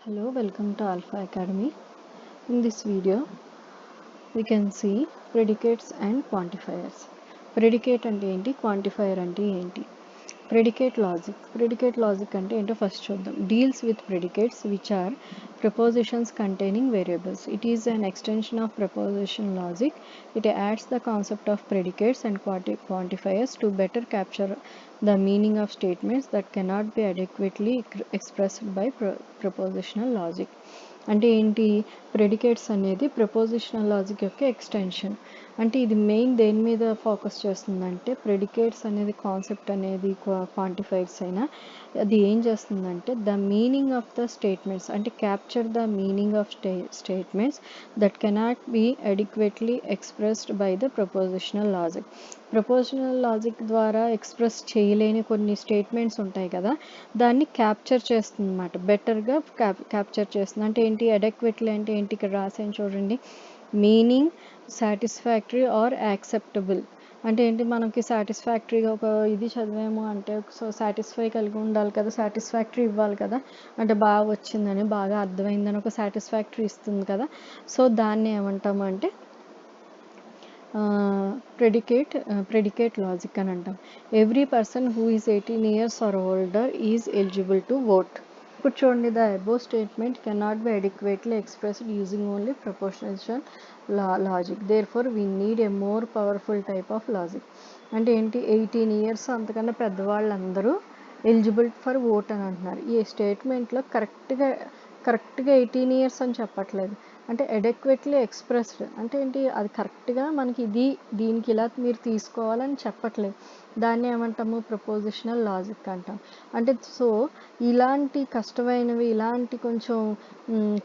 Hello, welcome to Alpha Academy. In this video, we can see predicates and quantifiers. Predicate అంటే ఏంటి, quantifier అంటే ఏంటి? Predicate logic అంటే ఏంటో ఫస్ట్ చూద్దాం. Deals with predicates which are prepositions containing variables. It is an extension of preposition logic. It adds the concept of predicates and quantifiers to better capture the meaning of statements that cannot be adequately expressed by prepositional logic. అంటే ఏంటి, predicates అనేది prepositional logic యొక్క extension. అంటే ఇది main దేని మీద focus చేస్తుందంటే, predicates అనేది కాన్సెప్ట్ అనేది క్వాంటిఫైర్స్ అయినా అది ఏం చేస్తుందంటే the meaning of the statements, అంటే capture the meaning of statements that cannot be adequately expressed by the propositional logic. Propositional logic ద్వారా ఎక్స్ప్రెస్ చేయలేని కొన్ని స్టేట్మెంట్స్ ఉంటాయి కదా, దాన్ని క్యాప్చర్ చేస్తుంది అన్నమాట, బెటర్గా క్యాప్చర్ చేస్తుంది. అంటే ఏంటి, అడెక్వేట్లీ అంటే ఏంటి, ఇక్కడ రాసాను చూడండి, మీనింగ్, సాటిస్ఫాక్టరీ ఆర్ యాక్సెప్టబుల్. అంటే ఏంటి, మనకి సాటిస్ఫాక్టరీగా ఒక ఇది చదివాము అంటే సో సాటిస్ఫై కలిగి ఉండాలి కదా, సాటిస్ఫాక్టరీ ఇవ్వాలి కదా, అంటే బాగా వచ్చిందని, బాగా అర్థమైందని ఒక సాటిస్ఫాక్టరీ ఇస్తుంది కదా. సో దాన్ని ఏమంటాము అంటే ప్రెడికేట్ లాజిక్ అని అంటాం. Every person who is 18 years or older is eligible to vote. ఇప్పుడు చూడండి, the above statement cannot be adequately expressed using only proportional logic, therefore we need a more powerful type of logic. అంటే ఏంటి, 18 years అంతకన్నా పెద్దవాళ్ళందరూ eligible for vote అని అంటున్నారు. ఈ స్టేట్మెంట్లో కరెక్ట్గా 18 years అని చెప్పట్లేదు, అంటే అడెక్వేట్లీ ఎక్స్ప్రెస్డ్ అంటే ఏంటి, అది కరెక్ట్గా మనకి దీనికి ఇలా మీరు తీసుకోవాలని చెప్పట్లేదు. దాన్ని ఏమంటాము, ప్రపోజిషనల్ లాజిక్ అంటాం. అంటే సో ఇలాంటి కష్టమైనవి, ఇలాంటి కొంచెం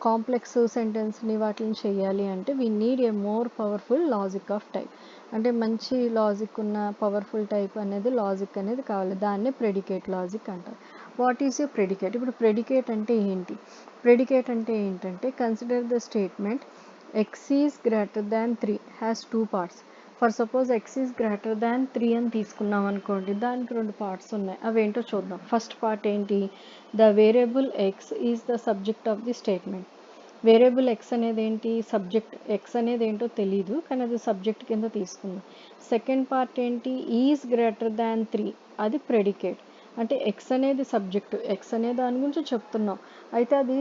కాంప్లెక్స్ సెంటెన్స్ని వాటిని చేయాలి అంటే we need a more powerful logic of type. అంటే మంచి లాజిక్ ఉన్న పవర్ఫుల్ టైప్ అనేది లాజిక్ అనేది కావాలి, దాన్నే ప్రెడికేట్ లాజిక్ అంటారు. What is a predicate? ఇప్పుడు ప్రెడికేట్ అంటే ఏంటి? ప్రెడికేట్ అంటే ఏంటంటే, consider the statement X is greater than 3 has 2 parts. For suppose X is greater దాన్ 3 అని తీసుకున్నాం అనుకోండి, దానికి 2 parts ఉన్నాయి. అవేంటో చూద్దాం. ఫస్ట్ పార్ట్ ఏంటి, the variable X is the subject of the statement. Variable X అనేది ఏంటి, సబ్జెక్ట్. ఎక్స్ అనేది ఏంటో తెలీదు కానీ అది సబ్జెక్ట్ కింద తీసుకుంది. సెకండ్ పార్ట్ ఏంటి, ఈజ్ గ్రేటర్ దాన్ 3, అది ప్రెడికేట్. అంటే ఎక్స్ అనేది సబ్జెక్టు, ఎక్స్ అనే దాని గురించి చెప్తున్నాం, అయితే అది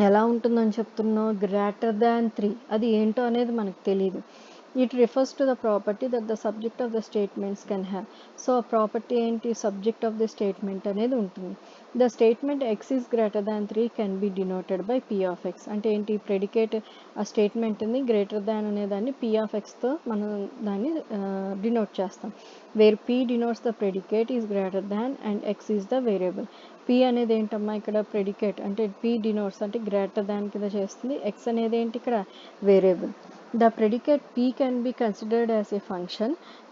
ఎలా ఉంటుందని చెప్తున్నాం, గ్రేటర్ దాన్ 3, అది ఏంటో అనేది మనకు తెలియదు. It refers to the property that the subject of the statements can have. So ఆ ప్రాపర్టీ ఏంటి, సబ్జెక్ట్ ఆఫ్ ద స్టేట్మెంట్ అనేది ఉంటుంది. The statement X is greater than 3 can be denoted by P of X. అంటే ఏంటి, predicate ఆ స్టేట్మెంట్ని greater than అనే దాన్ని P of ఎక్స్తో మనం దాన్ని డినోట్ చేస్తాం. Where P denotes the predicate is greater than and x is the variable. P అనేది ఏంటమ్మా ఇక్కడ, ప్రెడికేట్ అంటే పీ డినోట్స్ అంటే గ్రేటర్ దాన్ కింద చేస్తుంది, ఎక్స్ అనేది ఏంటి ఇక్కడ, variable. The predicate p can be considered as a function.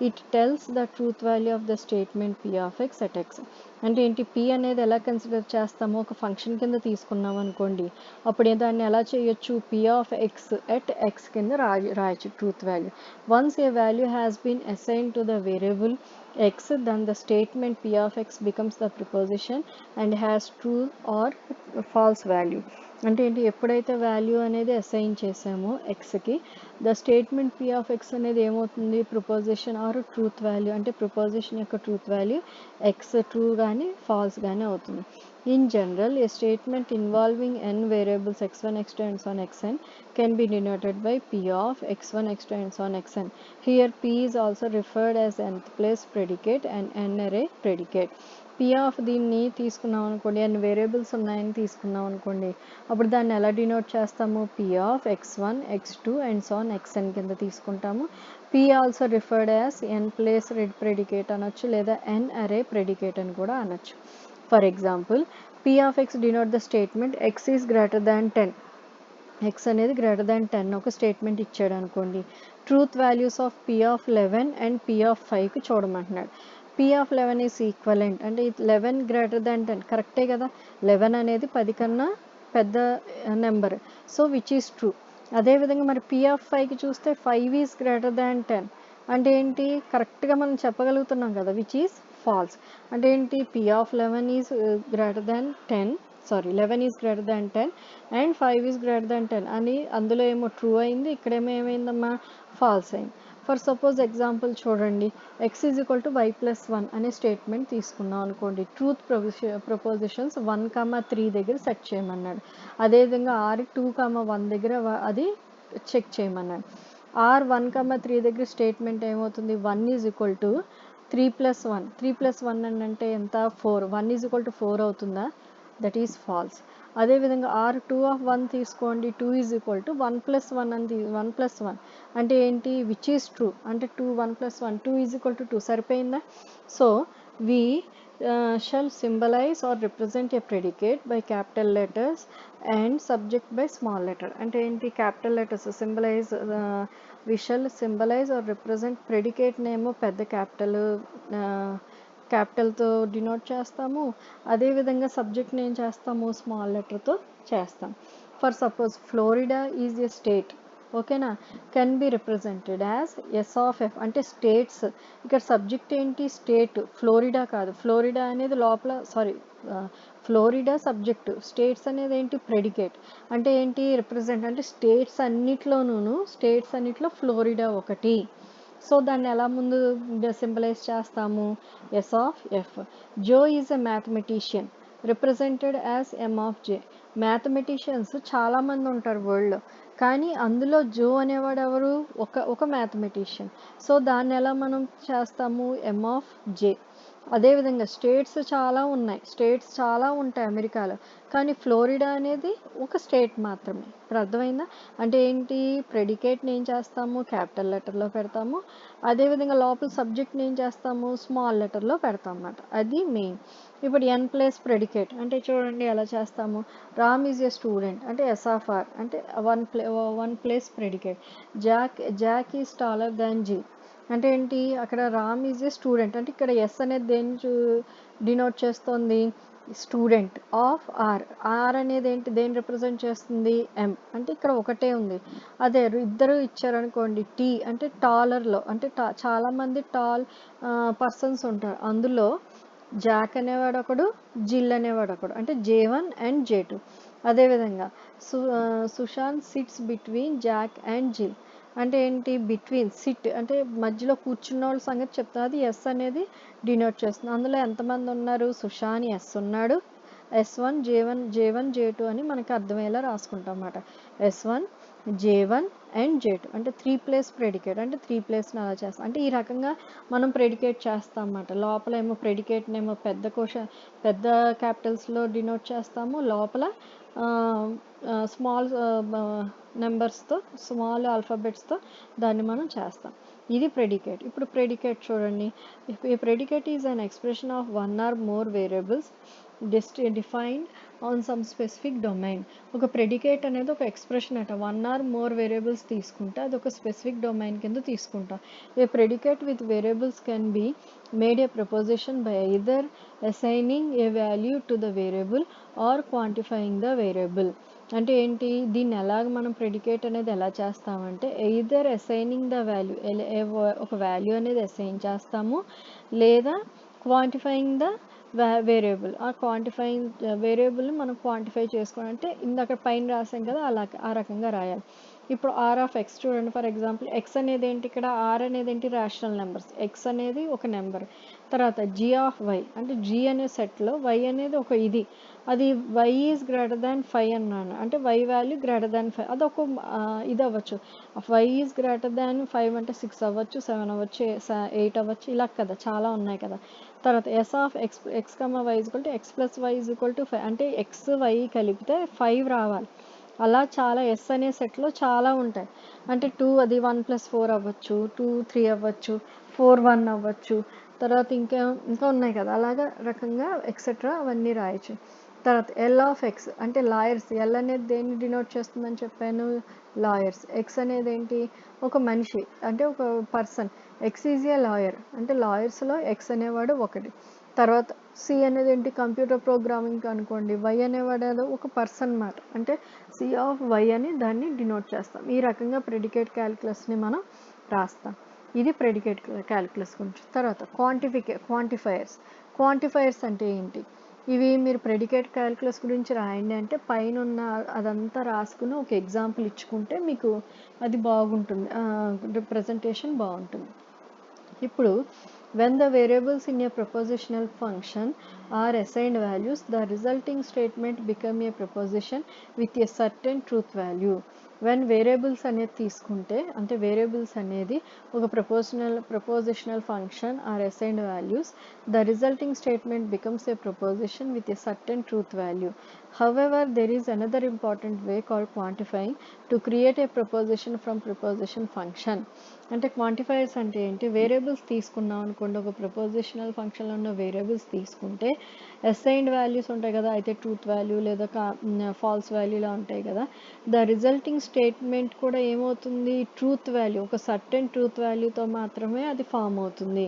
It tells the truth value of the statement p of x at x. అంటే ఏంటి, p అనేది ఎలా కన్సిడర్ చేస్తామో, ఒక ఫంక్షన్ కింద తీసుకున్నాం అనుకోండి, అప్పుడు దాన్ని ఎలా చేయొచ్చు, p of x at x కింద రాయొచ్చు truth value. Once a value has been assigned to the variable x, then the statement p of x becomes the preposition and has true or false value. అంటే ఏంటి, ఎప్పుడైతే value అనేది assign చేసామో ఎక్స్కి, the statement P of X అనేది ఏమవుతుంది, proposition or truth value, అంటే proposition యొక్క ట్రూత్ వాల్యూ ఎక్స్ ట్రూ కానీ ఫాల్స్ కానీ అవుతుంది. In general a statement involving n variables x1 x2 and so on xn can be denoted by p of x1 x2 and so on xn. Here p is also referred as nth place predicate and n array predicate. P of దీన్ని తీసుకున్నాం అనుకోండి, n variables ఉన్నాయని తీసుకున్నాం అనుకోండి, అప్పుడు దాన్ని ఎలా denote చేస్తాము, P of x1 x2 and so on xn కింద తీసుకుంటాము. P also referred as n place predicate అనొచ్చు, లేదా n అరే ప్రెడికేట్ అని కూడా అనొచ్చు. For example, P of X denote the statement X is greater than 10. X అనేది గ్రేటర్ దాన్ 10 ఒక స్టేట్మెంట్ ఇచ్చాడు అనుకోండి, truth values of P of 11 and P of 5కి చూడమంటున్నాడు. పీ ఆఫ్ 11 ఈజ్ ఈక్వలెంట్, అంటే 11 గ్రేటర్ దాన్ 10 కరెక్టే కదా, 11 అనేది 10 కన్నా పెద్ద number, so which is true. అదేవిధంగా మరి పీ ఆఫ్ 5కి చూస్తే 5 ఈజ్ గ్రేటర్ దాన్ 10, అంటే ఏంటి, కరెక్ట్గా మనం చెప్పగలుగుతున్నాం కదా, విచ్ ఈజ్ ఫాల్స్. అంటే ఏంటి, P of 11 is greater than 10, sorry 11 is greater than 10 and 5 is greater దాన్ 10 అని అందులో ఏమో ట్రూ అయింది, ఇక్కడేమో ఏమైందమ్మా ఫాల్స్ అయింది. ఫర్ సపోజ్ ఎగ్జాంపుల్ చూడండి, x is equal to y plus 1 అనే స్టేట్మెంట్ తీసుకున్నాం అనుకోండి. ట్రూత్ ప్రపోజిషన్స్ 1,3 దగ్గర సెట్ చేయమన్నాడు. అదేవిధంగా r2,1 దగ్గర అది చెక్ చేయమన్నాడు. r1,3 దగ్గర స్టేట్మెంట్ ఏమవుతుంది, 1 is equal to 3 plus 1, 3 plus 1 అని అంటే ఎంత 4, 1 ఈజ్ ఈక్వల్ టు 4 అవుతుందా, దట్ ఈస్ ఫాల్స్. అదేవిధంగా r2 తీసుకోండి, 2 ఈజ్ ఈక్వల్ టు 1 ప్లస్ 1 అని 1 ప్లస్ 1 అంటే ఏంటి, విచ్ ఈజ్ ట్రూ అంటే 2, 1 ప్లస్ 1 2 ఈజ్ ఈక్వల్ టు 2 సరిపోయిందా. So we shall symbolize or represent a predicate by capital letters and subject by small letter. అంటే ఏంటి, capital letters symbolize, we shall symbolize or represent predicate నేమో పెద్ద క్యాపిటల్తో denote చేస్తాము. అదేవిధంగా సబ్జెక్ట్ని ఏం చేస్తాము, స్మాల్ లెటర్తో చేస్తాం. For suppose Florida is a state, ఓకేనా, can be represented as S of F అంటే స్టేట్స్. ఇక్కడ సబ్జెక్ట్ ఏంటి, స్టేట్, ఫ్లోరిడా కాదు. ఫ్లోరిడా అనేది లోపల ఫ్లోరిడా సబ్జెక్టు, స్టేట్స్ అనేది ఏంటి ప్రెడికేట్. అంటే ఏంటి, రిప్రజెంట్ అంటే స్టేట్స్ అన్నిట్లో ఫ్లోరిడా ఒకటి. సో దాన్ని ఎలా ముందు సింబలైజ్ చేస్తాము, S of F. Joe is a mathematician represented as M of J. Mathematicians చాలామంది ఉంటారు వరల్డ్లో, కానీ అందులో జో అనేవాడు ఎవరు, ఒక మ్యాథమెటిషియన్. సో దాన్ని ఎలా మనం చేస్తాము, ఎమ్ ఆఫ్ జే. అదేవిధంగా స్టేట్స్ చాలా ఉంటాయి అమెరికాలో, కానీ ఫ్లోరిడా అనేది ఒక స్టేట్ మాత్రమే. ఇప్పుడు అర్థమైందా. అంటే ఏంటి, ప్రెడికేట్ని ఏం చేస్తాము, క్యాపిటల్ లెటర్లో పెడతాము. అదేవిధంగా లోపల సబ్జెక్ట్ని ఏం చేస్తాము, స్మాల్ లెటర్లో పెడతాం అన్నమాట. అది మెయిన్. ఇప్పుడు ఎన్ ప్లేస్ ప్రెడికేట్ అంటే చూడండి ఎలా చేస్తాము. రామ్ ఈజ్ ఏ స్టూడెంట్ అంటే ఎస్ ఆఫ్ ఆర్ అంటే one place predicate. Jack is taller than G అంటే ఏంటి, అక్కడ రామ్ ఈజ్ ఏ స్టూడెంట్ అంటే ఇక్కడ ఎస్ అనేది దేన్ని డినోట్ చేస్తుంది, స్టూడెంట్ ఆఫ్ ఆర్ అనేది ఏంటి, దేన్ని రిప్రజెంట్ చేస్తుంది, ఎం అంటే ఇక్కడ ఒకటే ఉంది. అదే ఇద్దరు ఇచ్చారనుకోండి, టీ అంటే టాలర్లో అంటే చాలామంది టాల్ పర్సన్స్ ఉంటారు, అందులో జాక్ అనేవాడు ఒకడు, జిల్ అనేవాడు ఒకడు అంటే J1 అండ్ J2. అదేవిధంగా Sushant sits between Jack and Jill అంటే ఏంటి, బిట్వీన్ సిట్ అంటే మధ్యలో కూర్చున్న వాళ్ళ సంగతి చెప్తా, అది ఎస్ అనేది డినోట్ చేస్తుంది. అందులో ఎంతమంది ఉన్నారు, సుశాంత్ ఎస్ ఉన్నాడు, S1 J1 J2 అని మనకి అర్థమయ్యేలా రాసుకుంటాం అన్నమాట. S1 J1 అండ్ J2 అంటే 3 ప్లేస్ ప్రెడికేట్ అంటే 3 ప్లేస్ని అలా చేస్తాం. అంటే ఈ రకంగా మనం ప్రెడికేట్ చేస్తాం అన్నమాట. లోపల ఏమో ప్రెడికేట్నేమో పెద్ద క్యాపిటల్స్లో డినోట్ చేస్తాము, లోపల స్మాల్ నెంబర్స్తో స్మాల్ ఆల్ఫాబెట్స్తో దాన్ని మనం చేస్తాం. ఇది ప్రెడికేట్. ఇప్పుడు ప్రెడికేట్ చూడండి, a predicate is an expression of one or more variables defined on some specific domain. ఒక ప్రెడికేట్ అనేది ఒక ఎక్స్ప్రెషన్ అట, వన్ ఆర్ మోర్ వేరియబుల్స్ తీసుకుంటే అది ఒక స్పెసిఫిక్ డొమైన్ కింద తీసుకుంటాం. A predicate with variables can be made a proposition by either assigning a value to the variable or quantifying the variable. అంటే ఏంటి, దీన్ని ఎలాగ మనం ప్రెడికేట్ అనేది ఎలా చేస్తామంటే ఎయిదర్ అసైనింగ్ ద వాల్యూ, ఒక వాల్యూ అనేది అసైన్ చేస్తాము, లేదా క్వాంటిఫైయింగ్ ద వేరియబుల్. ఆ క్వాంటిఫైయింగ్ వేరియబుల్ని మనం క్వాంటిఫై చేసుకోవాలి అంటే ఇందాక పైన రాసాం కదా, ఆ రకంగా రాయాలి. ఇప్పుడు ఆర్ ఆఫ్ ఎక్స్ చూడండి, ఫర్ ఎగ్జాంపుల్ ఎక్స్ అనేది ఏంటి, ఇక్కడ ఆర్ అనేది ఏంటి, రేషనల్ నెంబర్స్, ఎక్స్ అనేది ఒక నెంబర్. తర్వాత జీ ఆఫ్ వై అంటే జీ అనే సెట్లో వై అనేది ఒక అది వై ఈజ్ గ్రేటర్ దాన్ 5 అన్నాను అంటే వై వాల్యూ గ్రేటర్ దాన్ 5, అది ఒక ఇది అవ్వచ్చు. వై ఈజ్ గ్రేటర్ దాన్ 5 అంటే 6 అవ్వచ్చు, 7 అవ్వచ్చు, 8 అవ్వచ్చు, ఇలా కదా చాలా ఉన్నాయి కదా. తర్వాత S of x y equal to x plus y equal to 5 అంటే ఎక్స్ వై కలిపితే 5 రావాలి. అలా చాలా ఎస్ అనే సెట్లో చాలా ఉంటాయి. అంటే 2 అది 1 + 4 అవ్వచ్చు, 2 3 అవ్వచ్చు, 4 1 అవ్వచ్చు, తర్వాత ఇంకా ఉన్నాయి కదా, అలాగా రకంగా ఎక్సెట్రా అవన్నీ రాయొచ్చు. తర్వాత ఎల్ ఆఫ్ ఎక్స్ అంటే లాయర్స్, ఎల్ అనేది దేన్ని డినోట్ చేస్తుందని చెప్పాను, లాయర్స్. ఎక్స్ అనేది ఏంటి, ఒక మనిషి అంటే ఒక person, X is A lawyer అంటే లాయర్స్లో ఎక్స్ అనేవాడు ఒకటి. తర్వాత సి అనేది ఏంటి, కంప్యూటర్ ప్రోగ్రామింగ్ అనుకోండి, వై అనేవాడు ఒక పర్సన్ మాట అంటే సి ఆఫ్ వై అని దాన్ని డినోట్ చేస్తాం. ఈ రకంగా ప్రెడికేట్ క్యాలిక్యులస్ని మనం రాస్తాం. ఇది ప్రెడికేట్ క్యాలిక్యులస్ గురించి. తర్వాత క్వాంటిఫైయర్స్ అంటే ఏంటి, ఇవి మీరు ప్రెడికేట్ క్యాలిక్యులస్ గురించి రాయండి అంటే పైన ఉన్న అదంతా రాసుకుని ఒక ఎగ్జాంపుల్ ఇచ్చుకుంటే మీకు అది బాగుంటుంది, రిప్రజెంటేషన్ బాగుంటుంది. ఇప్పుడు when the variables in a propositional function are assigned values, the resulting statement become a proposition with a certain truth value. when variables అనేది తీసుకుంటే అంటే వేరియబుల్స్ అనేది ఒక prepositional function are assigned values, the resulting statement becomes a proposition with a certain truth value. However, there is another important way called quantifying to create a proposition from proposition function. అంటే quantifiers అంటే ఏంటి, variables తీసుకున్నాం అనుకోండి, ఒక prepositional ఫంక్షన్లో ఉన్న variables తీసుకుంటే assigned values ఉంటాయి కదా, అయితే ట్రూత్ వాల్యూ లేదా ఫాల్స్ వాల్యూలా ఉంటాయి కదా, ద రిజల్టింగ్ స్టేట్మెంట్ కూడా ఏమవుతుంది, ట్రూత్ వాల్యూ, ఒక సర్టెన్ ట్రూత్ వాల్యూతో మాత్రమే అది ఫామ్ అవుతుంది.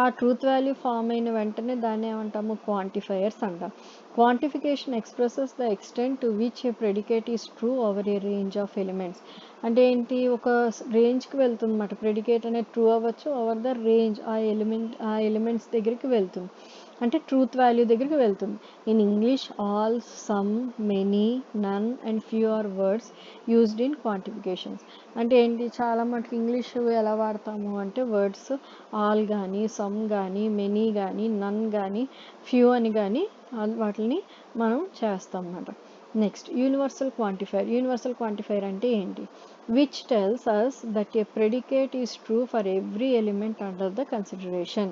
ఆ ట్రూత్ వాల్యూ ఫామ్ అయిన వెంటనే దాన్ని ఏమంటాము, క్వాంటిఫైయర్స్ అంటాం. Quantification expresses the extent to which a predicate is true over a range of elements. అంటే ఏంటి, ఒక రేంజ్కి వెళ్తుంది అన్నమాట. ప్రెడికేట్ అనేది ట్రూ అవ్వచ్చు ఓవర్ ద రేంజ్, ఆ ఎలిమెంట్స్ దగ్గరికి వెళ్తుంది, అంటే ట్రూత్ వాల్యూ దగ్గరికి వెళ్తుంది. In English all, some, many, none and few are words used in quantifications. అంటే ఏంటి, చాలా మటుకు ఇంగ్లీష్ ఎలా వాడతాము అంటే వర్డ్స్ ఆల్ కానీ, సమ్ కానీ, మెనీ కానీ, నన్ కానీ, ఫ్యూ అని కానీ వాటిని మనం చేస్తాం అన్నమాట. Next universal quantifier. Universal quantifier అంటే ఏంటి, which tells us that a predicate is true for every element under the consideration.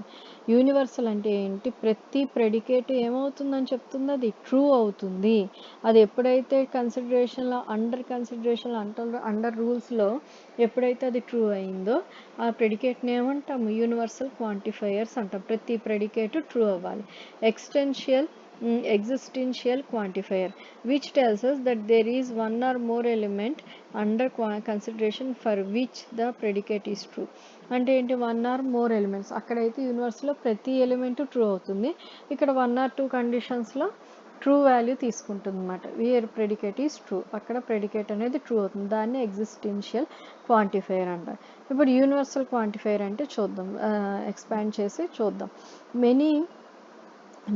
Universal అంటే ఏంటి, ప్రతి ప్రెడికేట్ ఏమవుతుందని చెప్తుంది, అది ట్రూ అవుతుంది. అది ఎప్పుడైతే కన్సిడరేషన్లో అండర్ రూల్స్లో ఎప్పుడైతే అది ట్రూ అయిందో ఆ ప్రెడికేట్ని ఏమంటాము, యూనివర్సల్ క్వాంటిఫైయర్స్ అంటాం. ప్రతి ప్రెడికేట్ ట్రూ అవ్వాలి. Existential quantifier, which tells us that there is one or more element under consideration for which the predicate is true. అంటే ఏంటి, వన్ ఆర్ మోర్ ఎలిమెంట్స్, అక్కడైతే యూనివర్స్లో ప్రతి ఎలిమెంట్ ట్రూ అవుతుంది, ఇక్కడ 1 or 2 కండిషన్స్లో ట్రూ వాల్యూ తీసుకుంటుంది అన్నమాట. వేర్ ప్రెడికేట్ ఈస్ ట్రూ, అక్కడ ప్రెడికేట్ అనేది ట్రూ అవుతుంది, దాన్ని ఎగ్జిస్టెన్షియల్ క్వాంటిఫైయర్ అంటారు. ఇప్పుడు యూనివర్సల్ క్వాంటిఫైయర్ అంటే చూద్దాం, ఎక్స్పాండ్ చేసి చూద్దాం. Many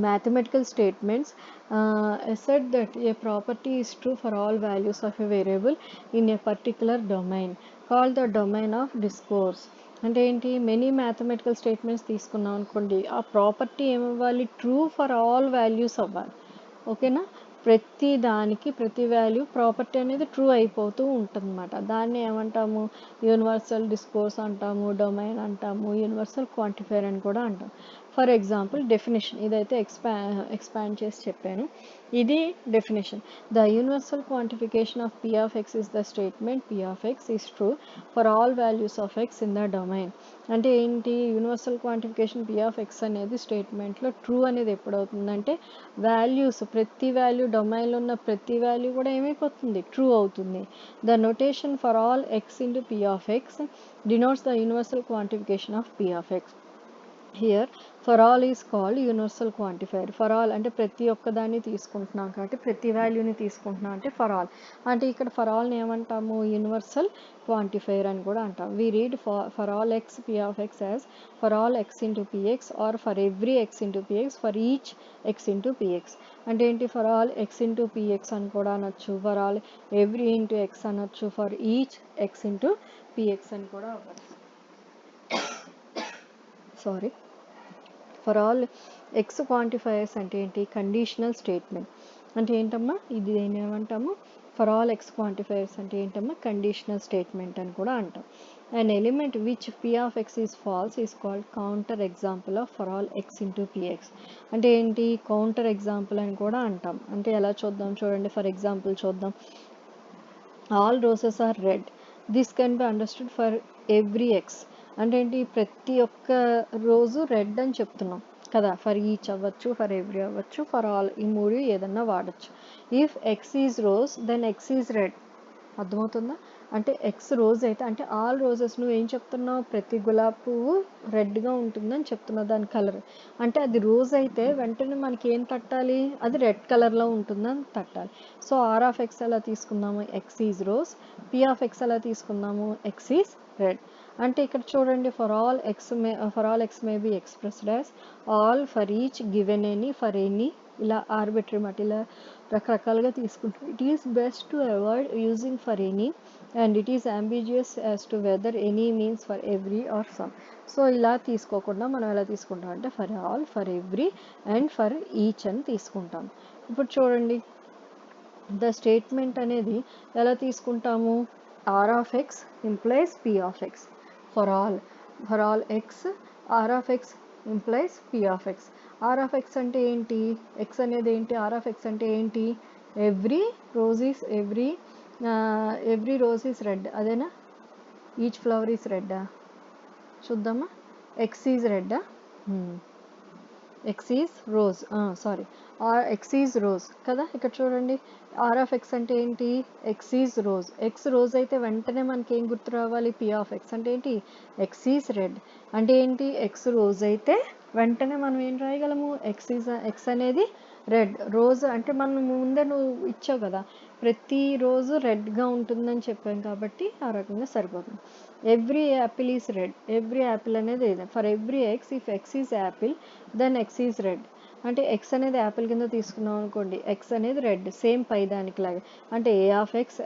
mathematical statements assert that a property is true for all values of a variable in a particular domain called the domain of discourse. అంటే ఏంటి, మెనీ మ్యాథమెటికల్ స్టేట్మెంట్స్ తీసుకున్నాం అనుకోండి, ఆ ప్రాపర్టీ ఏమవ్వాలి, ట్రూ ఫర్ ఆల్ వాల్యూస్ అవ్వాలి. ఓకేనా, ప్రతి దానికి ప్రతి వాల్యూ ప్రాపర్టీ అనేది ట్రూ అయిపోతూ ఉంటుందన్నమాట. దాన్ని ఏమంటాము, యూనివర్సల్ డిస్కోర్స్ అంటాము, డొమైన్ అంటాము, యూనివర్సల్ క్వాంటిఫైర్ అని కూడా అంటాం. ఫర్ ఎగ్జాంపుల్ డెఫినేషన్, ఇదైతే ఎక్స్పాండ్ చేసి చెప్పాను. ఇది definition. The universal quantification of P of X is the statement P of X is true for all values of X in the domain. అంటే ఏంటి, universal quantification P of X అనేది స్టేట్మెంట్లో true అనేది ఎప్పుడవుతుందంటే values, ప్రతి value డొమైన్లో ఉన్న ప్రతి value కూడా ఏమైపోతుంది, ట్రూ అవుతుంది. The notation for all X into P of X denotes the universal quantification of P of X. Here for all is called universal quantifier. For all అంటే ప్రతి ఒక్కదాన్ని తీసుకుంటున్నాం కాబట్టి, ప్రతి వాల్యూని తీసుకుంటున్నాం అంటే ఫర్ ఆల్. అంటే ఇక్కడ ఫర్ ఆల్ని ఏమంటాము, యూనివర్సల్ క్వాంటిఫైర్ అని కూడా అంటాం. We read for all X P of X as for all X into P X or for every X into P X for each X into px. అంటే ఏంటి, for all X into P X అని కూడా అనొచ్చు, for all every into X అనొచ్చు, for each X into P X అని కూడా అవ్వచ్చు. Sorry, for all X quantifiers అంటే ఏంటి, కండిషనల్ స్టేట్మెంట్. అంటే ఏంటమ్మా, ఇది ఏమంటాము, ఫర్ ఆల్ ఎక్స్ క్వాంటిఫైయర్స్ అంటే ఏంటమ్మా, కండిషనల్ స్టేట్మెంట్ అని కూడా అంటాం. And element which P of x is false is called counter example of for all X into px. అంటే ఏంటి, కౌంటర్ ఎగ్జాంపుల్ అని కూడా అంటాం. అంటే ఎలా చూద్దాం చూడండి, ఫర్ ఎగ్జాంపుల్ చూద్దాం. All roses are red, this can be understood for every x. అంటే ఏంటి, ప్రతి ఒక్క రోజు రెడ్ అని చెప్తున్నాం కదా, ఫర్ ఈచ్ అవ్వచ్చు, ఫర్ ఎవ్రీ అవ్వచ్చు, ఫర్ ఆల్, ఈ మూడు ఏదన్నా వాడచ్చు. If X is rose then X is red. అర్థమవుతుందా, అంటే ఎక్స్ రోజ్ అయితే అంటే ఆల్ రోజెస్, నువ్వు ఏం చెప్తున్నావు, ప్రతి గులాబీ పువ్వు రెడ్గా ఉంటుందని చెప్తున్నావు, దాని కలర్. అంటే అది రోజ్ అయితే వెంటనే మనకి ఏం తట్టాలి, అది రెడ్ కలర్లో ఉంటుందని తట్టాలి. సో ఆర్ ఆఫ్ ఎక్స్ ఎలా తీసుకున్నాము, X is rose. P of X ఎలా తీసుకున్నాము, ఎక్స్ ఈజ్ రెడ్. అంటే ఇక్కడ చూడండి, for all X may be expressed as all, for each, given any, for any, ఇలా ఆర్బిటరీ మాట ఇలా రకరకాలుగా తీసుకుంటాం. It is best to avoid using for any and it is ambiguous as to whether any means for every or some. So ఇలా తీసుకోకుండా మనం ఎలా తీసుకుంటాం అంటే for all, for every and for each అని తీసుకుంటాం. ఇప్పుడు చూడండి, ద స్టేట్మెంట్ అనేది ఎలా తీసుకుంటాము, R of X implies P of X for all x, R of X implies P of x. R of X అంటే ఏంటి, ఎక్స్ అనేది ఏంటి, ఆర్ ఆఫ్ ఎక్స్ అంటే ఏంటి, ఎవ్రీ రోజ్ ఈస్ రెడ్, అదేనా, ఈచ్ ఫ్లవర్ ఈస్ రెడ్, చూద్దామా, X is red, X is rose, sorry, X is rose కదా. ఇక్కడ చూడండి, ఆర్ ఆఫ్ ఎక్స్ అంటే ఏంటి, X is rose, X rose అయితే వెంటనే మనకి ఏం గుర్తు రావాలి, పి ఆఫ్ ఎక్స్ అంటే ఏంటి, ఎక్స్ ఈజ్ రెడ్. అంటే ఏంటి, ఎక్స్ రోజ్ అయితే వెంటనే మనం ఏం రాయగలము, ఎక్స్ అనేది రెడ్. రోజ్ అంటే మనం ముందే నువ్వు ఇచ్చావు కదా, ప్రతిరోజు రెడ్గా ఉంటుందని చెప్పాం కాబట్టి ఆ రకంగా సరిపోతుంది. Every apple is red, every apple అనేది for every X, if X is apple then X is red. అంటే ఎక్స్ అనేది యాపిల్ కింద తీసుకున్నాం అనుకోండి, ఎక్స్ అనేది రెడ్, సేమ్ పై దానికి లాగా. అంటే ఏ of X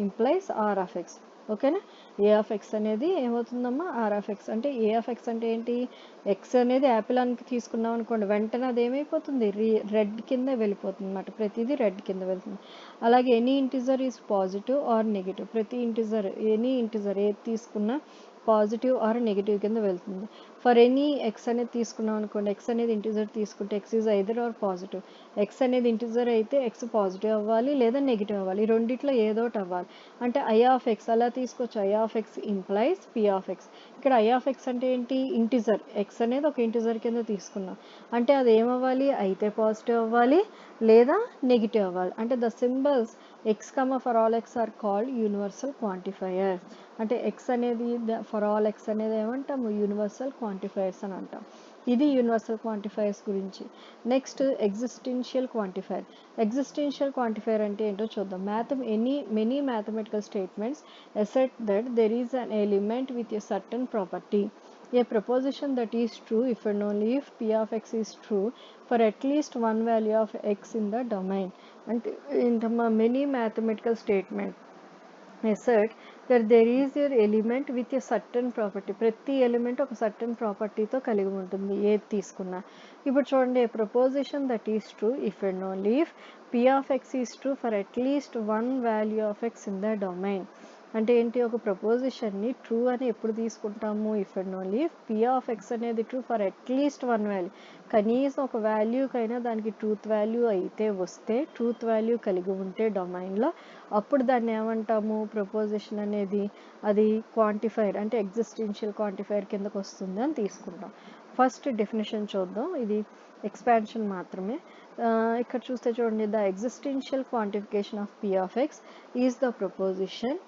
implies R of X. ఓకేనా, ఏ ఆఫ్ ఎక్స్ అనేది ఏమవుతుందమ్మా, ఆర్ ఆఫ్ ఎక్స్. అంటే ఏ ఆఫ్ ఎక్స్ అంటే ఏంటి, ఎక్స్ అనేది యాపిల్ అని తీసుకున్నాం అనుకోండి, వెంటనే అది ఏమైపోతుంది, రెడ్ కింద వెళ్ళిపోతుంది అనమాట, ప్రతిదీ రెడ్ కింద వెళ్తుంది. అలాగే any integer is positive or negative, ప్రతి ఇంటిజర్, ఎనీ ఇంటిజర్ ఏది తీసుకున్నా పాజిటివ్ ఆర్ నెగిటివ్ కింద వెళ్తుంది. ఫర్ ఎనీ ఎక్స్ అనేది తీసుకున్నాం అనుకోండి, ఎక్స్ అనేది ఇంటిజర్ తీసుకుంటే X is either are positive. X అనేది ఇంటిజర్ అయితే ఎక్స్ పాజిటివ్ అవ్వాలి లేదా నెగిటివ్ అవ్వాలి, ఈ రెండిట్లో ఏదోటి అవ్వాలి. అంటే ఐ ఆఫ్ ఎక్స్ అలా తీసుకోవచ్చు, I of X implies P of x. ఇక్కడ ఐ ఆఫ్ ఎక్స్ అంటే ఏంటి, ఇంటిజర్, ఎక్స్ అనేది ఒక ఇంటిజర్ కింద తీసుకున్నాం అంటే అది ఏమవ్వాలి, అయితే పాజిటివ్ అవ్వాలి లేదా నెగిటివ్ అవ్వాలి. అంటే the symbols x for all x are called universal quantifiers. అంటే ఎక్స్ అనేది ఫర్ ఆల్ ఎక్స్ అనేది ఏమంటాము, యూనివర్సల్ క్వాంటిఫైయర్స్ అని అంటాం. ఇది యూనివర్సల్ క్వాంటిఫైయర్స్ గురించి. Next existential quantifier. Existential quantifier అంటే ఏంటో చూద్దాం. Many mathematical statements assert that there is an element with a certain property. A proposition that is true if and only if p of x is true for at least one value of x in the domain. And in the many mathematical statements assert that there is an element with a certain property. ప్రతి element ఒక certain ప్రాపర్టీతో కలిగి ఉంటుంది ఏది తీసుకున్నా. ఇప్పుడు చూడండి, a proposition that is true if and only if P of X is true for at least one value of X in the domain. అంటే ఏంటి, ఒక ప్రపోజిషన్ని ట్రూ అని ఎప్పుడు తీసుకుంటాము, if and only if P of X అనేది true for at least one value, కనీసం ఒక వాల్యూకైనా దానికి ట్రూత్ వాల్యూ అయితే వస్తే, ట్రూత్ వాల్యూ కలిగి ఉంటే డొమైన్లో, అప్పుడు దాన్ని ఏమంటాము, ప్రపోజిషన్ అనేది అది క్వాంటిఫైర్ అంటే ఎగ్జిస్టెన్షియల్ క్వాంటిఫైర్ కిందకు వస్తుంది అని తీసుకుంటాం. ఫస్ట్ డెఫినేషన్ చూద్దాం, ఇది ఎక్స్పాన్షన్ మాత్రమే. ఇక్కడ చూస్తే చూడండి, the existential quantification of P of x is the proposition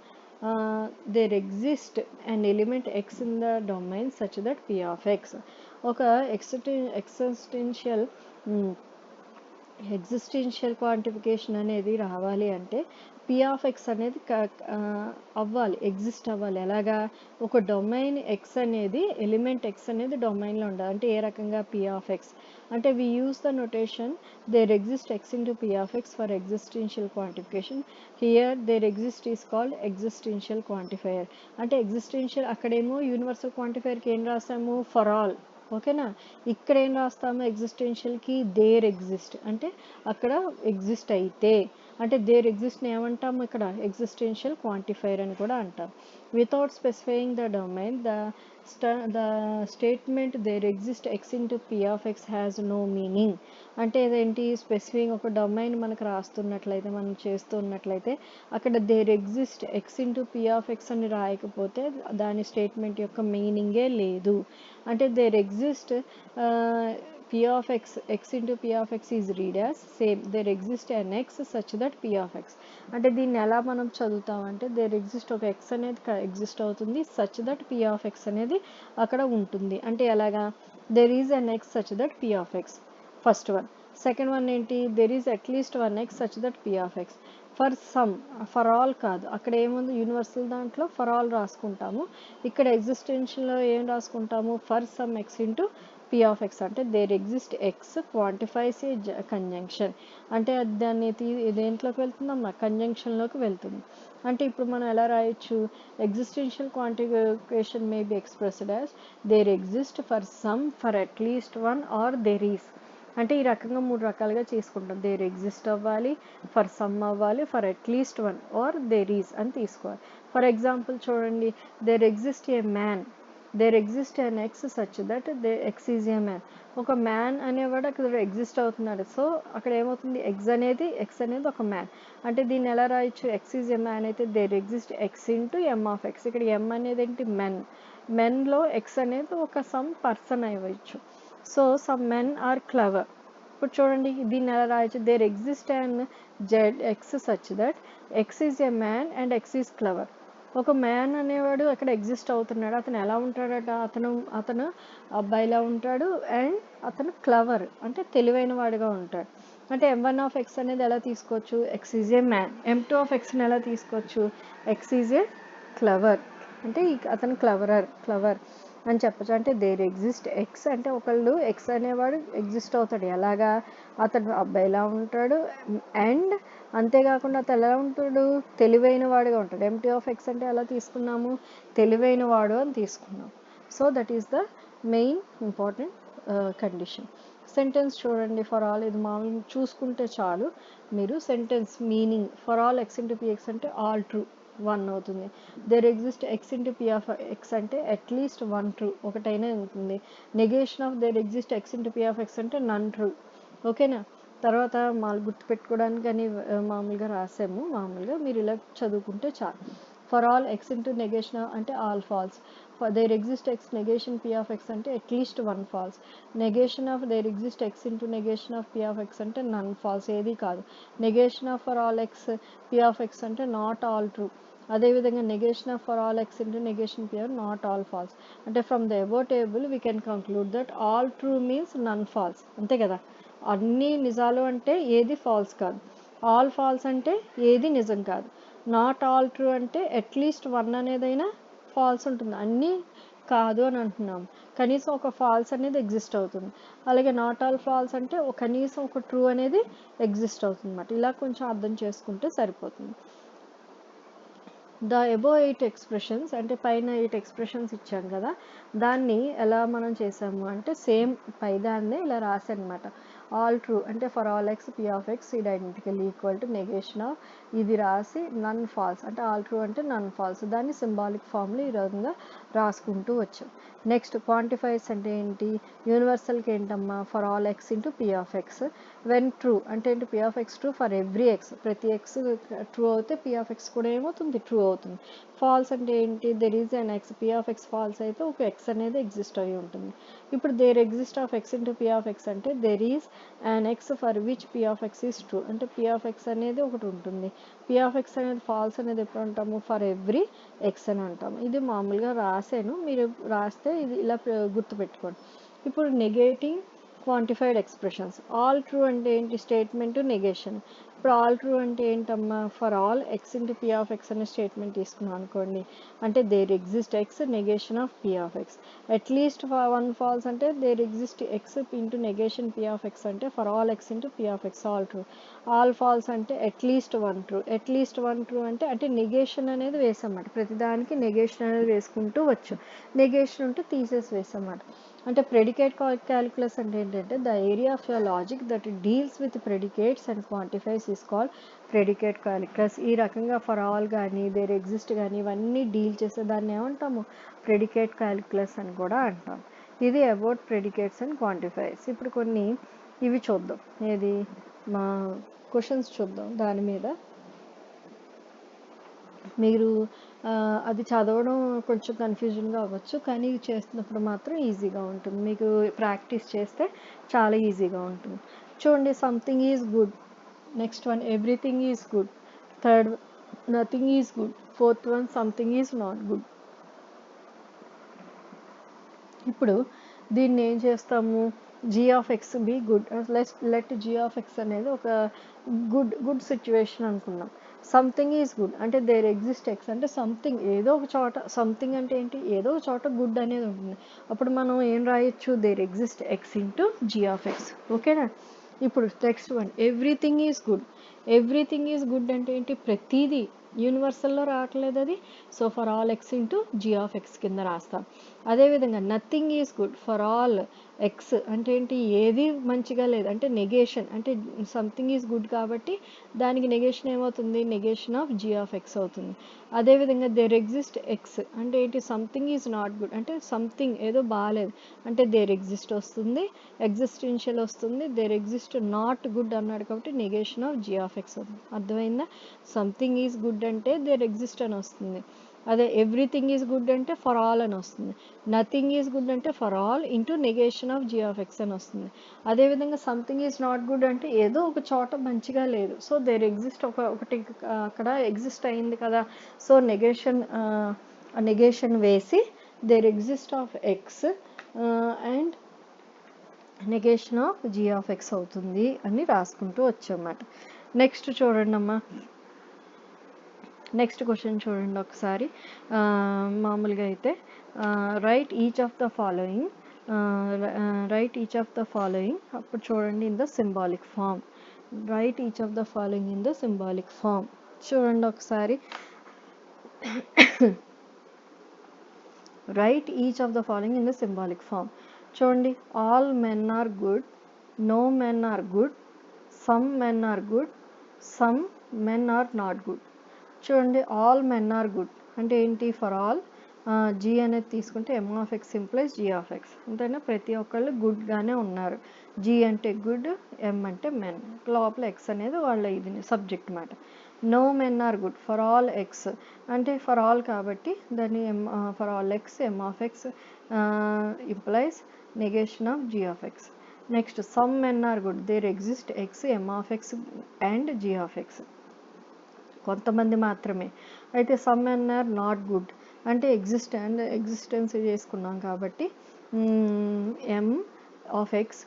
there exist an element x in the domain such that p of x. ఒక ఎగ్జిస్టెన్షియల్ క్వాంటిఫికేషన్ అనేది రావాలి అంటే పి ఆఫ్ ఎక్స్ అనేది అవ్వాలి, ఎగ్జిస్ట్ అవ్వాలి. ఎలాగా, ఒక డొమైన్ ఎక్స్ అనేది, ఎలిమెంట్ ఎక్స్ అనేది డొమైన్లో ఉండాలి. అంటే ఏ రకంగా, పి ఆఫ్ ఎక్స్ అంటే we use the notation there exist X into P of X for existential quantification. Here there exist is called existential quantifier. అంటే ఎగ్జిస్టెన్షియల్, అక్కడేమో యూనివర్సల్ క్వాంటిఫైయర్కి ఏం రాసాము, ఫర్ ఆల్. ఓకేనా, ఇక్కడ ఏం రాస్తాము, ఎగ్జిస్టెన్షియల్కి దేర్ ఎగ్జిస్ట్, అంటే అక్కడ ఎగ్జిస్ట్ అయితే, అంటే దేర్ ఎగ్జిస్ట్ని ఏమంటాము, ఇక్కడ ఎగ్జిస్టెన్షియల్ క్వాంటిఫైర్ అని కూడా అంటాం. Without specifying the domain, the statement there exist X into P of x has no meaning. అంటే ఇదేంటి, స్పెసిఫిక్ ఒక డొమైన్ మనకు రాస్తున్నట్లయితే, మనం చేస్తున్నట్లయితే, అక్కడ there exist X into P of x అని రాయకపోతే దాని స్టేట్మెంట్ యొక్క మీనింగే లేదు. అంటే there exist p of x, x into p of x is read as same there exists an x such that p of x. అంటే దీన్ని ఎలా మనం చదువుతాం అంటే, there exist ఒక x అనేది ఎగ్జిస్ట్ అవుతుంది, such that p of x అనేది అక్కడ ఉంటుంది. అంటే ఎలాగా, there is an x such that p of x, first one. Second one ఏంటి, there is at least one x such that p of x. For some, for all కాదు, అక్కడ ఏముంది, universal దాంట్లో ఫర్ ఆల్ రాసుకుంటాము, ఇక్కడ ఎగ్జిస్టెన్షియల్లో ఏం రాసుకుంటాము, for some X into P of X అంటే there exist X quantifies a conjunction అంటే దాన్ని దేంట్లోకి వెళ్తుందమ్మా కంజంక్షన్లోకి వెళ్తుంది. అంటే ఇప్పుడు మనం ఎలా రాయొచ్చు existential quantification may be expressed as there exist for some for at least one or there is. అంటే ఈ రకంగా 3 రకాలుగా చేసుకుంటాం. దేర్ ఎగ్జిస్ట్ అవ్వాలి, ఫర్ సమ్ అవ్వాలి, for at least one or there is అని తీసుకోవాలి. ఫర్ ఎగ్జాంపుల్ చూడండి there exist a man, there exist an x such that they x is a man. ఒక మ్యాన్ అనేవాడు అక్కడ ఎగ్జిస్ట్ అవుతున్నాడు. సో అక్కడ ఏమవుతుంది ఎక్స్ అనేది ఒక మ్యాన్. అంటే దీన్ని ఎలా రాయొచ్చు ఎక్స్ ఈజ్ ఏ మ్యాన్ అయితే there exist X into M of x. ఇక్కడ ఎమ్ అనేది ఏంటి మెన్లో ఎక్స్ అనేది ఒక సమ్ పర్సన్ అవ్వచ్చు. So some men are clever. ఇప్పుడు చూడండి దీన్ని ఎలా రాయొచ్చు there exist and Z x such that x is a man and x is clever. ఒక మ్యాన్ అనేవాడు అక్కడ ఎగ్జిస్ట్ అవుతున్నాడు. అతను ఎలా ఉంటాడట అతను అబ్బాయిలా ఉంటాడు అండ్ అతను క్లవర్ అంటే తెలివైన వాడిగా ఉంటాడు. అంటే M1 ఆఫ్ ఎక్స్ అనేది ఎలా తీసుకోవచ్చు X is a man. M2 of ఎక్స్ని ఎలా తీసుకోవచ్చు ఎక్స్ ఈజ్ ఏ క్లవర్ అంటే అతను క్లవర్ అని చెప్పచ్చు. అంటే దేర్ ఎగ్జిస్ట్ ఎక్స్ అంటే ఒకళ్ళు ఎక్స్ అనేవాడు ఎగ్జిస్ట్ అవుతాడు ఎలాగా అతడు అబ్బాయిలా ఉంటాడు అండ్ అంతేకాకుండా అతను ఎలా ఉంటాడు తెలివైన వాడుగా ఉంటాడు. ఎంటీ ఆఫ్ ఎక్స్ అంటే ఎలా తీసుకున్నాము తెలివైన వాడు అని తీసుకున్నాం. So that is the main important condition. Sentence చూడండి ఫర్ ఆల్ ఇది మామూలు చూసుకుంటే చాలు మీరు sentence meaning for all X into px అంటే ఆల్ ట్రూ 1 అవుతుంది. There exist X into P of X అంటే అట్లీస్ట్ 1 ట్రూ ఒకటైనా ఉంటుంది. Negation of there exist X into P of X అంటే నన్ ట్రూ. ఓకేనా. తర్వాత గుర్తుపెట్టుకోవడానికి అని మామూలుగా రాసాము. మామూలుగా మీరు ఇలా చదువుకుంటే చాలు. For all X into negation అంటే all false. There exist X negation P of X అంటే at least 1 false. Negation of there exist X into negation of P of X అంటే నన్ ఫాల్స్ ఏది కాదు. Negation of for all X P of X అంటే not all true. అదేవిధంగా negation of for all X into negation P or not all false. అంటే from the above table we can conclude that all true means none false. అంతే కదా. అన్ని నిజాలు అంటే ఏది falls కాదు. ఆల్ ఫాల్స్ అంటే ఏది నిజం కాదు. నాట్ ఆల్ ట్రూ అంటే అట్లీస్ట్ 1 అనేదైనా ఫాల్స్ ఉంటుంది. అన్నీ కాదు అని అంటున్నాం. కనీసం ఒక ఫాల్స్ అనేది ఎగ్జిస్ట్ అవుతుంది. అలాగే నాట్ ఆల్ ఫాల్స్ అంటే కనీసం ఒక ట్రూ అనేది ఎగ్జిస్ట్ అవుతుంది అన్నమాట. ఇలా కొంచెం అర్థం చేసుకుంటే సరిపోతుంది. ద అబోవ్ 8 ఎక్స్ప్రెషన్స్ అంటే పైన 8 ఎక్స్ప్రెషన్స్ ఇచ్చాం కదా దాన్ని ఎలా మనం చేసాము అంటే సేమ్ పైదాన్నే ఇలా రాసనమాట. ఆల్ ట్రూ అంటే for all X P of X ఇది identical equal to negation of ఇది రాసి నన్ ఫాల్స్ అంటే ఆల్ ట్రూ అంటే నన్ ఫాల్స్. దాన్ని సింబాలిక్ ఫామ్లో ఈ విధంగా రాసుకుంటూ వచ్చాం. నెక్స్ట్ క్వాంటిఫైర్స్ అంటే ఏంటి యూనివర్సల్కి ఏంటమ్మా for all X into P of x. When true అంటే ఏంటి p of x true for every x ప్రతి ఎక్స్ ట్రూ అవుతే పి ఆఫ్ ఎక్స్ కూడా ఏమవుతుంది ట్రూ అవుతుంది. ఫాల్స్ అంటే ఏంటి there is an x P of x false అయితే ఒక ఎక్స్ అనేది ఎగ్జిస్ట్ అయ్యి ఉంటుంది. ఇప్పుడు there exist of x into P of X అంటే there is an x for which P of x is true అంటే పి ఆఫ్ ఎక్స్ అనేది ఒకటి ఉంటుంది. పి ఆఫ్ ఎక్స్ అనేది ఫాల్స్ అనేది ఎప్పుడు అంటాము ఫర్ ఎవ్రీ ఎక్స్ అని అంటాము. ఇది మామూలుగా రాసాను మీరు రాస్తే ఇది ఇలా గుర్తుపెట్టుకోండి. ఇప్పుడు negating quantified expressions all true అంటే ఏంటి స్టేట్మెంట్ నెగేషన్. ఇప్పుడు ఆల్ ట్రూ అంటే ఏంటమ్మా for all X into P of x అనే స్టేట్మెంట్ తీసుకున్నాం అనుకోండి అంటే there exist X negation of P of x. At least 1 false అంటే there exist X into negation P of X అంటే for all X into P of x all true. All false అంటే at least 1 true. At least 1 true అంటే negation అనేది వేసామన్నమాట. ప్రతిదానికి negation అనేది వేసుకుంటూ వచ్చు. Negation ఉంటే తీసేసి వేసామన్నమాట. అంటే ప్రెడికేట్ క్యాలిక్యులస్ అంటే ఏంటంటే the area of your logic that deals with predicates and quantifiers is called predicate calculus. ఈ రకంగా ఫర్ ఆల్ కానీ దేర్ ఎగ్జిస్ట్ కానీ ఇవన్నీ డీల్ చేసే దాన్ని ఏమంటాము ప్రెడికేట్ క్యాలిక్యులస్ అని కూడా అంటాం. ఇది అబౌట్ ప్రెడికేట్స్ అండ్ క్వాంటిఫైర్స్. ఇప్పుడు కొన్ని ఇవి చూద్దాం ఏది మా క్వశ్చన్స్ చూద్దాం దాని మీద. మీరు అది చదవడం కొంచెం కన్ఫ్యూజన్గా అవ్వచ్చు కానీ ఇది చేస్తున్నప్పుడు మాత్రం ఈజీగా ఉంటుంది. మీకు ప్రాక్టీస్ చేస్తే చాలా ఈజీగా ఉంటుంది. చూడండి something is good. Next one everything is good. Third nothing is good. Fourth one something is not good. ఇప్పుడు దీన్ని ఏం చేస్తాము G of x be good let G of X అనేది ఒక గుడ్ సిచ్యువేషన్ అనుకున్నాం. సంథింగ్ ఈజ్ గుడ్ అంటే there exist x అంటే something ఏదో ఒక చోట, సంథింగ్ అంటే ఏంటి, ఏదో ఒక చోట గుడ్ అనేది ఉంటుంది. అప్పుడు మనం ఏం రాయొచ్చు, there exist X into G of X. ఓకేనా. ఇప్పుడు next one, everything is good. Everything is good అంటే ఏంటి, ప్రతిదీ యూనివర్సల్లో రావట్లేదు అది. So for all X into G of x కింద రాస్తాం. అదేవిధంగా nothing is good for all x అంటే ఏంటి, ఏది మంచిగా లేదు అంటే నెగేషన్, అంటే సంథింగ్ ఈజ్ గుడ్ కాబట్టి దానికి నెగేషన్ ఏమవుతుంది, negation of G of x అవుతుంది. అదేవిధంగా దేర్ ఎగ్జిస్ట్ ఎక్స్ అంటే ఏంటి, సంథింగ్ ఈజ్ నాట్ గుడ్ అంటే సంథింగ్ ఏదో బాగాలేదు అంటే దేర్ ఎగ్జిస్ట్ వస్తుంది, ఎగ్జిస్టెన్షియల్ వస్తుంది. దేర్ ఎగ్జిస్ట్ నాట్ గుడ్ అన్నాడు కాబట్టి negation of G of x అవుతుంది. అర్థమైందా. సంథింగ్ ఈజ్ గుడ్ అంటే దేర్ ఎగ్జిస్ట్ అని వస్తుంది. అదే ఎవ్రీథింగ్ ఈజ్ గుడ్ అంటే ఫర్ ఆల్ అని వస్తుంది. నథింగ్ ఈజ్ గుడ్ అంటే for all into negation of G of x అని వస్తుంది. అదేవిధంగా సంథింగ్ ఈజ్ నాట్ గుడ్ అంటే ఏదో ఒక చోట మంచిగా లేదు. సో దేర్ ఎగ్జిస్ట్ ఒకటి అక్కడ ఎగ్జిస్ట్ అయింది కదా, సో నెగేషన్ వేసి there exist of x and negation of G of x అవుతుంది అని రాసుకుంటూ వచ్చామన్నమాట. నెక్స్ట్ చూడండి అమ్మా, నెక్స్ట్ క్వశ్చన్ చూడండి ఒకసారి. మామూలుగా అయితే write each of the following, అప్పుడు చూడండి in the symbolic form. Write each of the following in the symbolic form. చూడండి ఒకసారి. Write each of the following in the symbolic form. చూడండి, all men are good, no men are good, some men are good, some men are not good. చూడండి, all men are good అంటే ఏంటి, for all g అనేది తీసుకుంటే m of X implies G of X. అంతేనా, ప్రతి ఒక్కళ్ళు గుడ్గానే ఉన్నారు. G అంటే గుడ్, ఎమ్ అంటే మెన్, లోపల ఎక్స్ అనేది వాళ్ళ ఇది సబ్జెక్ట్ మాట. No men are good for all x అంటే ఫర్ ఆల్ కాబట్టి దాన్ని for all x M of X implies negation of G of x. Next some men are good, there exist x M of x and G of x, కొంతమంది మాత్రమే. అయితే some men are not good అంటే existence చేసుకున్నాం కాబట్టి M of x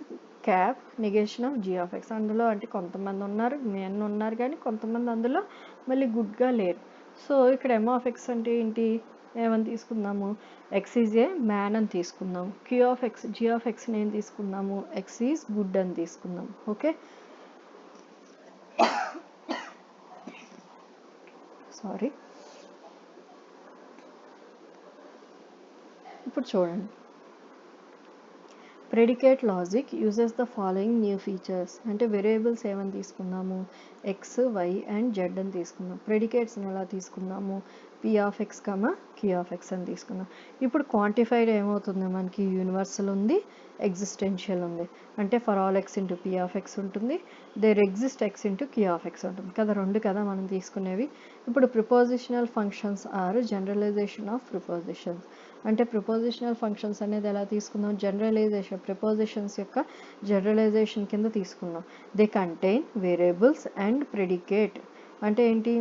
cap negation of G of x. అందులో అంటే కొంతమంది ఉన్నారు, మెన్ ఉన్నారు కానీ కొంతమంది అందులో మళ్ళీ గుడ్గా లేరు. సో ఇక్కడ ఎమ్ ఆఫ్ ఎక్స్ అంటే ఏంటి, ఏమని తీసుకుందాము, ఎక్స్ ఈజ్ ఏ మ్యాన్ అని తీసుకుందాము. Q of x g of ఎక్స్ని ఏం తీసుకుందాము, ఎక్స్ ఈజ్ గుడ్ అని తీసుకుందాం. Okay, sorry. ఇప్పుడు చూడండి, predicate logic uses the following new features అంటే వేరియబుల్స్ ఏమని తీసుకుందాము, ఎక్స్ వై అండ్ జెడ్ అని తీసుకుందాం. ప్రెడికేట్స్ని ఎలా తీసుకుందాము, P of x Q of x అని తీసుకుందాం. ఇప్పుడు క్వాంటిఫైడ్ ఏమవుతుంది, మనకి యూనివర్సల్ ఉంది, ఎగ్జిస్టెన్షియల్ ఉంది. అంటే for all X into p of x ఉంటుంది, there exist X into q of x ఉంటుంది కదా, రెండు కదా మనం తీసుకునేవి. ఇప్పుడు propositional functions are generalization of propositions అంటే ప్రిపోజిషనల్ ఫంక్షన్స్ అనేది ఎలా తీసుకుందాం, జనరలైజేషన్, ప్రిపోజిషన్స్ యొక్క జనరలైజేషన్ కింద తీసుకుందాం. They contain variables and predicate అంటే ఏంటి,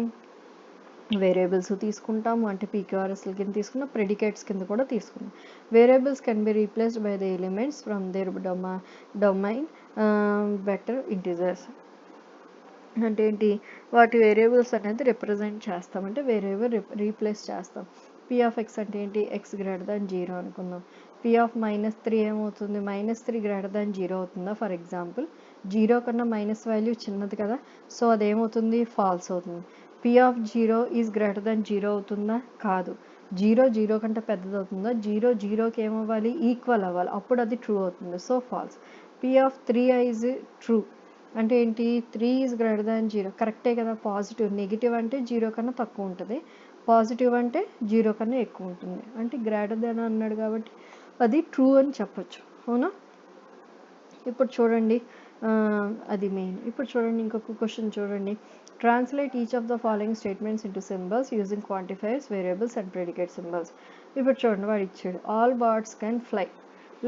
వేరియబుల్స్ తీసుకుంటాము అంటే పీక్యూఆర్ఎస్ల కింద తీసుకున్న, ప్రెడికేట్స్ కింద కూడా తీసుకున్నాం. Variables can be replaced by the elements from their domain better integers అంటే ఏంటి, వాటి వేరియబుల్స్ అనేది రిప్రజెంట్ చేస్తాం అంటే వేరియబుల్ రీప్లేస్ చేస్తాం. పీ ఆఫ్ ఎక్స్ అంటే ఏంటి, ఎక్స్ గ్రేటర్ దాన్ 0 అనుకుందాం. పీ ఆఫ్ -3 ఏమవుతుంది, -3 గ్రేటర్ దాన్ 0 అవుతుందా, ఫర్ ఎగ్జాంపుల్ 0 కన్నా మైనస్ వాల్యూ చిన్నది కదా, సో అదేమవుతుంది, ఫాల్స్ అవుతుంది. పీ ఆఫ్ 0 ఈజ్ గ్రేటర్ దాన్ 0 అవుతుందా, కాదు. 0 కంటే పెద్దది అవుతుందా, 0కి ఏమవ్వాలి, ఈక్వల్ అవ్వాలి, అప్పుడు అది ట్రూ అవుతుంది, so false. P of 3 is true అంటే ఏంటి, 3 ఈజ్ గ్రేటర్ దాన్ 0 కరెక్టే కదా, పాజిటివ్. నెగిటివ్ అంటే 0 కన్నా తక్కువ ఉంటుంది, పాజిటివ్ అంటే 0 కన్నా ఎక్కువ ఉంటుంది, అంటే గ్రేటర్ దాన్ అన్నాడు కాబట్టి అది ట్రూ అని చెప్పచ్చు, అవునా. ఇప్పుడు చూడండి, అది మెయిన్. ఇప్పుడు చూడండి ఇంకొక క్వశ్చన్ చూడండి, translate each of the following statements into symbols using quantifiers, variables and predicate symbols. ఇప్పుడు చూడండి, వాడు ఇచ్చాడు all birds can fly.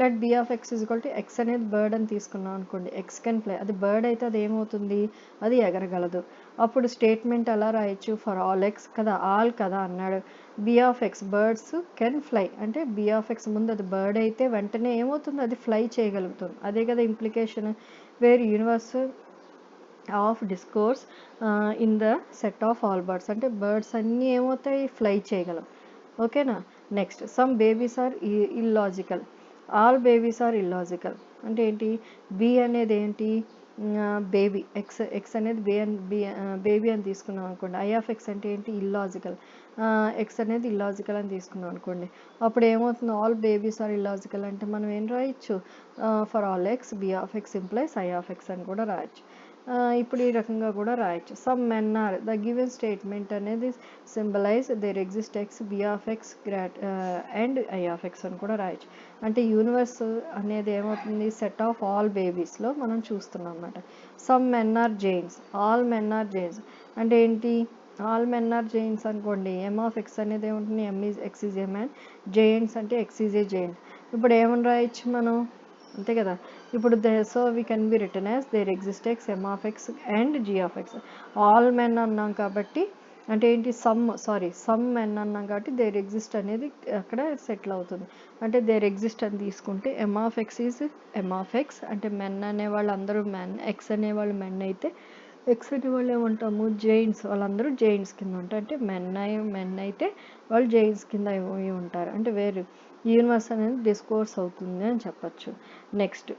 Let b of x is equal to x అనేది బర్డ్ అని తీసుకున్నాం అనుకోండి, ఎక్స్ కెన్ ఫ్లై, అది బర్డ్ అయితే అది ఏమవుతుంది, అది ఎగరగలదు. అప్పుడు స్టేట్మెంట్ ఎలా రాయొచ్చు, ఫర్ ఆల్ ఎక్స్ కదా, ఆల్ కదా అన్నాడు. B of x birds can fly అంటే బీ ఆఫ్ ఎక్స్ ముందు అది బర్డ్ అయితే వెంటనే ఏమవుతుంది, అది ఫ్లై చేయగలుగుతుంది, అదే కదా implication. Where universal of discourse in the set of all birds. అంటే బర్డ్స్ అన్నీ ఏమవుతాయి, ఫ్లై చేయగలం. ఓకేనా. Next some babies are illogical. All babies are illogical అంటే ఏంటి, బి అనేది ఏంటి, బేబీ, ఎక్స్ అనేది బేబీ అని తీసుకున్నాం అనుకోండి. ఐ ఆఫ్ ఎక్స్ అంటే ఏంటి, ఇల్లాజికల్. ఎక్స్ అనేది ఇల్లాజికల్ అని తీసుకున్నాం అనుకోండి. అప్పుడు ఏమవుతుంది, ఆల్ బేబీస్ ఆర్ ఇల్లాజికల్ అంటే మనం ఏం రాయొచ్చు, for all x B of X implies i of x అని కూడా రాయొచ్చు. ఇప్పుడు ఈ రకంగా కూడా రాయొచ్చు. Some men are the given statement అనేది symbolize there exist x B of x and i of x అని కూడా రాయొచ్చు. అంటే యూనివర్స్ అనేది ఏమవుతుంది, సెట్ ఆఫ్ ఆల్ బేబీస్లో మనం చూస్తున్నాం అన్నమాట. Some men are Jains, all men are Jains అంటే ఏంటి, ఆల్ మెన్ ఆర్ జైన్స్ అనుకోండి. ఎమ్ ఆఫ్ ఎక్స్ అనేది ఏముంటుంది, m is x is a man, giants అంటే ఎక్స్ ఈజ్ ఏ జైంట్. ఇప్పుడు ఏమని రాయొచ్చు మనం, అంతే కదా. ఇప్పుడు so we can be written as there exist x M of x and G of x. All men అన్నాం కాబట్టి అంటే ఏంటి, సమ్ మెన్ అన్నాం కాబట్టి దేర్ ఎగ్జిస్ట్ అనేది అక్కడ సెటిల్ అవుతుంది. అంటే దేర్ ఎగ్జిస్ట్ అని తీసుకుంటే m of x is M of X అంటే మెన్ అనేవాళ్ళు అందరూ మెన్, ఎక్స్ అనేవాళ్ళు మెన్ అయితే ఎక్స్ అనే వాళ్ళు ఏమంటాము, జైన్స్, వాళ్ళందరూ జైన్స్ కింద ఉంటారు. అంటే మెన్ అయితే వాళ్ళు జైన్స్ కింద ఉంటారు. అంటే వేరు యూనివర్స్ అనేది డిస్కోర్స్ అవుతుంది అని చెప్పచ్చు. Next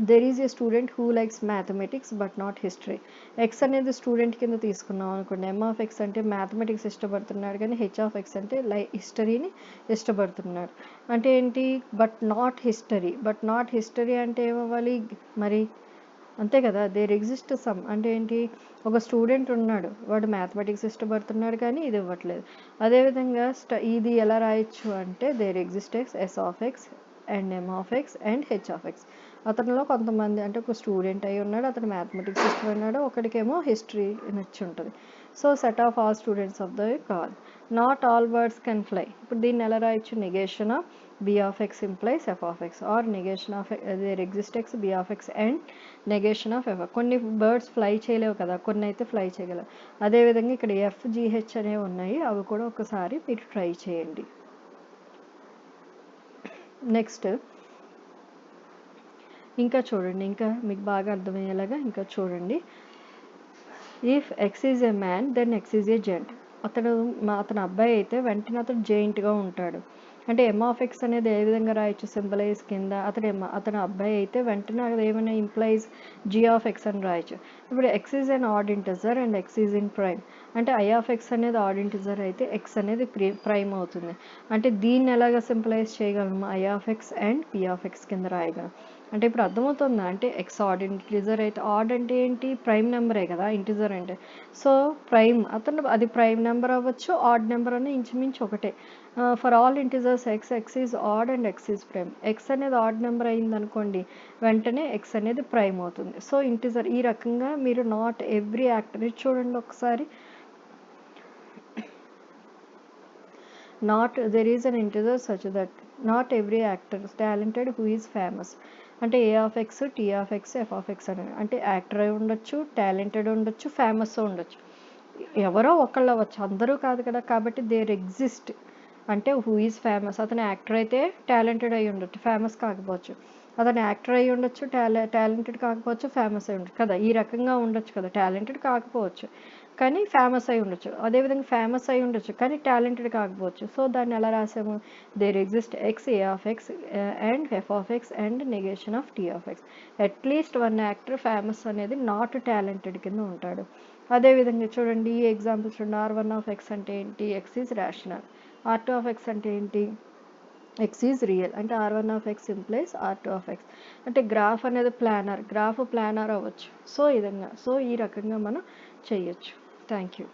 there is a student who likes mathematics but not history. X అనేది స్టూడెంట్ కింద తీసుకున్నాం అనుకోండి. ఎమ్ ఆఫ్ ఎక్స్ అంటే మ్యాథమెటిక్స్ ఇష్టపడుతున్నాడు, కానీ హెచ్ ఆఫ్ ఎక్స్ అంటే హిస్టరీని ఇష్టపడుతున్నాడు. అంటే ఏంటి, బట్ నాట్ హిస్టరీ అంటే ఏమవ్వాలి మరి, అంతే కదా. దేర్ ఎగ్జిస్ట్ సమ్ అంటే ఏంటి, ఒక స్టూడెంట్ ఉన్నాడు, వాడు మ్యాథమెటిక్స్ ఇష్టపడుతున్నాడు కానీ ఇది ఇవ్వట్లేదు. అదేవిధంగా ఇది ఎలా రాయొచ్చు అంటే there exist x S of x and M of x and H of x. అతనిలో కొంతమంది అంటే ఒక స్టూడెంట్ అయి ఉన్నాడు, అతను మ్యాథమెటిక్స్ ఇష్టపడినాడు, ఒకడికేమో హిస్టరీ నచ్చి ఉంటుంది. So set of all students of the call. Not all birds can fly. ఇప్పుడు దీన్ని ఎలా రాయొచ్చు, negation of B of X implies F of x or negation of there exist x B of x and negation of F. కొన్ని birds fly చేయలేవు కదా, కొన్ని అయితే fly చేయగలవు. అదేవిధంగా ఇక్కడ ఎఫ్జిహెచ్ అనేవి ఉన్నాయి, అవి కూడా ఒకసారి మీరు ట్రై చేయండి. నెక్స్ట్ ఇంకా చూడండి, ఇంకా మీకు బాగా అర్థమయ్యేలాగా ఇంకా చూడండి. If X is a man then X is a gent. అతను అబ్బాయి అయితే వెంటనే అతను జెయింట్గా ఉంటాడు. అంటే ఎమ్ ఆఫ్ ఎక్స్ అనేది ఏ విధంగా రాయొచ్చు, సింబలైజ్ కింద అతను అబ్బాయి అయితే వెంటనే అది ఏమైనా ఇంప్లైజ్ జీ ఆఫ్ ఎక్స్ అని రాయొచ్చు. ఇప్పుడు X is an add integer and x is in prime. అంటే ఐ ఆఫ్ ఎక్స్ అనేది ఆడ్ ఇంటిజర్ అయితే ఎక్స్ అనేది ప్రైమ్ అవుతుంది. అంటే దీన్ని ఎలాగ సింప్లైజ్ చేయగలము, I of x and P of x కింద రాయగలం. అంటే ఇప్పుడు అర్థమవుతుందా, అంటే ఎక్స్ ఆడ్ ఇంటిజర్ అయితే, ఆడ్ అంటే ఏంటి, ప్రైమ్ నెంబరే కదా ఇంటిజర్ అంటే. సో ప్రైమ్ అది ప్రైమ్ నెంబర్ అవ్వచ్చు, ఆడ్ నెంబర్ అని ఇంచుమించు ఒకటే. For all integers X is odd and x is prime. X అనేది ఆడ్ నెంబర్ అయింది అనుకోండి, వెంటనే ఎక్స్ అనేది ప్రైమ్ అవుతుంది. సో ఇంటిజర్ ఈ రకంగా మీరు నాట్ ఎవ్రీ యాక్టర్ చూడండి ఒకసారి. Not there is an integer such that not every actor talented who is famous. అంటే ఏ of x, t of x, f of x అని. అంటే యాక్టర్ అయి ఉండొచ్చు, టాలెంటెడ్ ఉండొచ్చు, ఫేమస్ ఉండొచ్చు, ఎవరో ఒకళ్ళు అవ్వచ్చు, అందరూ కాదు కదా. కాబట్టి దేర్ ఎగ్జిస్ట్ అంటే హూ ఈజ్ ఫేమస్. అతను యాక్టర్ అయితే టాలెంటెడ్ అయి ఉండొచ్చు, ఫేమస్ కాకపోవచ్చు. అతను యాక్టర్ అయి ఉండొచ్చు, టాలెంటెడ్ కాకపోవచ్చు, ఫేమస్ అయి ఉండొచ్చు కదా. ఈ రకంగా ఉండొచ్చు కదా, టాలెంటెడ్ కాకపోవచ్చు కానీ ఫేమస్ అయి ఉండొచ్చు. అదేవిధంగా ఫేమస్ అయి ఉండొచ్చు కానీ టాలెంటెడ్ కాకపోవచ్చు. సో దాన్ని ఎలా రాసాము, there exist x a of x and f of x and negation of t of x. At least one actor famous అనేది నాట్ టాలెంటెడ్ కింద ఉంటాడు. అదేవిధంగా చూడండి ఈ ఎగ్జాంపుల్ చూడండి. R1 ఆఫ్ ఎక్స్ అంటే ఏంటి, X is rational. R2 of X అంటే ఏంటి, ఎక్స్ ఈజ్ రియల్. అంటే R1 of X implies R2 of X. అంటే గ్రాఫ్ అనేది గ్రాఫ్ ప్లానర్ అవ్వచ్చు. సో ఈ రకంగా మనం చేయొచ్చు. Thank you.